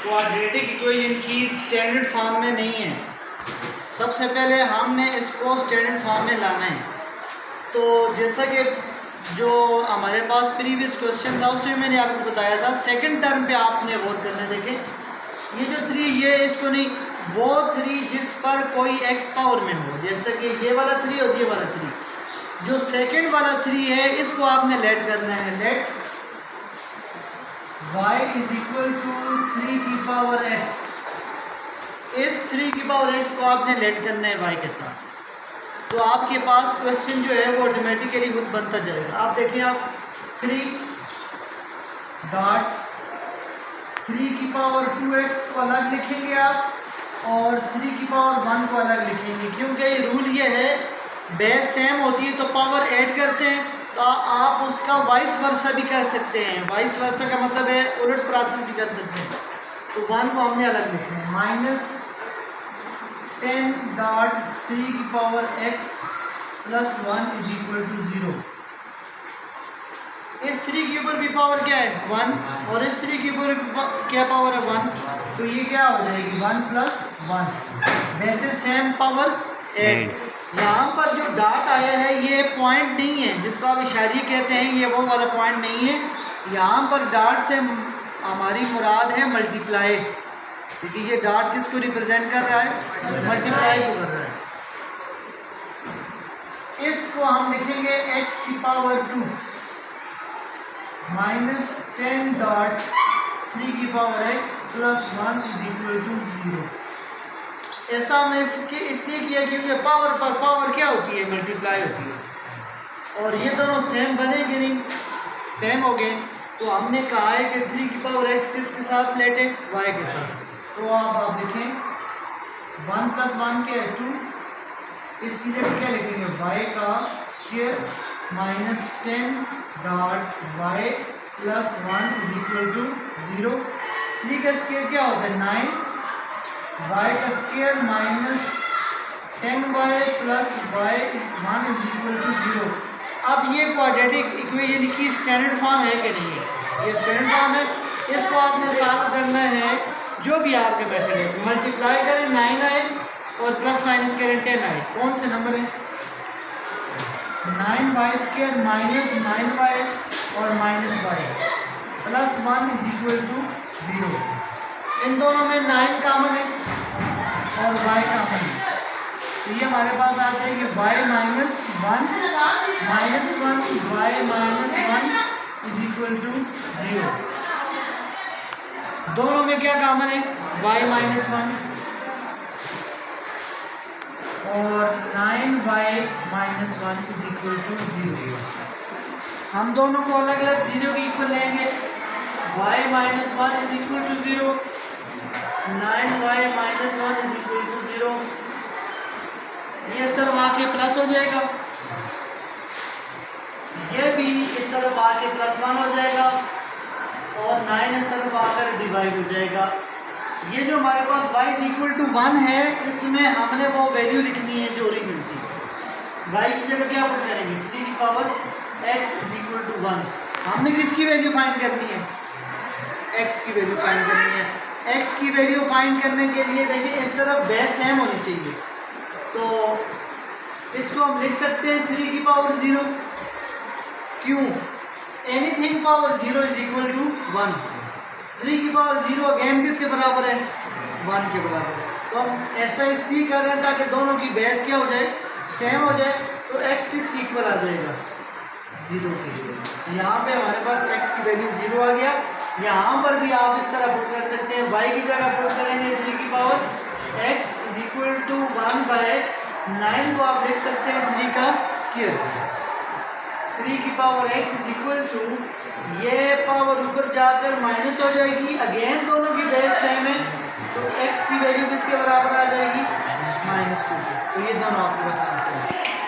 Quadratic equation की standard form में नहीं है। सबसे पहले हमने इसको स्टैंडर्ड फॉर्म में लाना है। तो जैसा कि जो हमारे पास प्रीवियस क्वेश्चन था उसमें मैंने आपको बताया था, सेकंड टर्म पे आपने गौर करना। देखें ये जो 3 ये इसको नहीं, वो 3 जिस पर कोई x पावर में हो, जैसे कि ये वाला 3 और ये वाला 3, जो सेकंड वाला 3 है इसको आपने लेट करना है। Let y is equal to 3 की पावर x। इस 3 की पावर x को आपने लेट करना है y के साथ। तो आपके पास क्वेश्चन जो है वो ऑटोमेटिकली खुद बनता जाएगा। आप देखिए, आप 3 डॉट 3 की पावर 2x को अलग लिखेंगे आप, और 3 की पावर 1 को अलग लिखेंगे, क्योंकि ये रूल ये है बेस सेम होती है तो पावर ऐड करते हैं। तो आप उसका वाइस वर्सा भी कर सकते हैं। वाइस वर्सा का मतलब है उलट प्रोसेस भी कर सकते हैं। तो 1 को हमने अलग लिखे हैं, माइनस 10 डॉट 3 की power x plus 1 is equal to 0। इस 3 के ऊपर भी पावर क्या है 1, और इस 3 के ऊपर क्या पावर है 1, तो ये क्या हो जाएगी 1 प्लस 1, वैसे सेम पावर ऐड। यहाँ पर जो डॉट आया है ये पॉइंट नहीं है जिसको आप इशारे कहते हैं, ये वो वाला पॉइंट नहीं है। यहाँ पर डॉट से हमारी मुराद है मल्टीप्लाई। ठीक है, ये डॉट किसको रिप्रेजेंट कर रहा है, मल्टीप्लाई को कर रहा है। इसको हम लिखेंगे x की पावर 2 माइनस 10 डॉट 3 की power x plus 1 is equal to 0। ऐसा हमने इसलिए किया क्योंकि पावर पर पावर क्या होती है, मल्टीप्लाई होती है, और ये दोनों सेम बनेंगे नहीं, सेम हो गए। तो हमने कहा है कि 3 की पावर x किसके साथ लेटे, y के साथ। तो आप लिखें 1 प्लस 1 के 2, इसकी जगह क्या लिखेंगे y का square minus 10 dot y plus 1 is equal to 0। 3 का स्क्वायर क्या होता है 9, y का square minus 10y plus y 1 is equal to 0। अब ये क्वाड्रेटिक इक्वेशन की स्टैंडर्ड फॉर्म है कि नहीं है, ये स्टैंडर्ड फॉर्म है। इसको आपने सॉल्व करना है जो भी आपके मेथड है। मल्टीप्लाई करें 9 आए और प्लस माइनस करें 10 आए, कौन से नंबर है 9y स्क्वायर माइनस 9y और minus y plus 1 is equal to 0। इन दोनों में 9 कॉमन है और y कॉमन है, तो ये हमारे पास आ जाएगी y minus 1 minus 1 y minus 1 is equal to 0। दोनों में क्या कॉमन है y माइनस 1 और 9y minus 1 is equal to 0। हम दोनों को अलग अलग 0 के इक्वल लेंगे। y minus 1 is equal to 0, 9y minus 1 is equal to 0। ये सब आके प्लस हो जाएगा, ये भी इस तरफ आके प्लस 1 हो जाएगा, और 9 इस तरफ आकर डिवाइड हो जाएगा। ये जो हमारे पास y इज इक्वल टू 1 है, इसमें हमने वो वैल्यू लिखनी है जो ओरिजिनल थी। y की जगह क्या पुट करेंगे 3 की power x is equal to 1। हमने किसकी वैल्यू फाइंड करनी है, x की वैल्यू फाइंड करनी है। x की वैल्यू फाइंड करने के लिए देखिए इस तरफ बेस सेम होनी चाहिए, तो इसको हम लिख सकते हैं 3 की पावर 0। क्यों, anything power 0 is equal to 1। 3 की पावर 0 अगेन किसके बराबर है 1 के बराबर है। तो हम ऐसा इसलिए कर रहे हैं ताकि दोनों की बेस क्या हो जाए, सेम हो जाए। तो x किसके इक्वल आ जाएगा 0 के लिए। यहाँ पे हमारे पास x की वैल्यू 0 आ गया। यहाँ पर भी आप इस तरह पुट कर सकते हैं, y की जगह पुट करेंगे 3 की power x is equal to 1 by 9 को आप लिख सकते हैं 3 का स्क्वायर। 3 की power x is equal to, ये पावर ऊपर जाकर माइनस हो जाएगी, अगेन दोनों की बेस सेम है, तो x की वैल्यू किसके बराबर आ जाएगी -2। तो ये दोनों आपके पास आंसर है।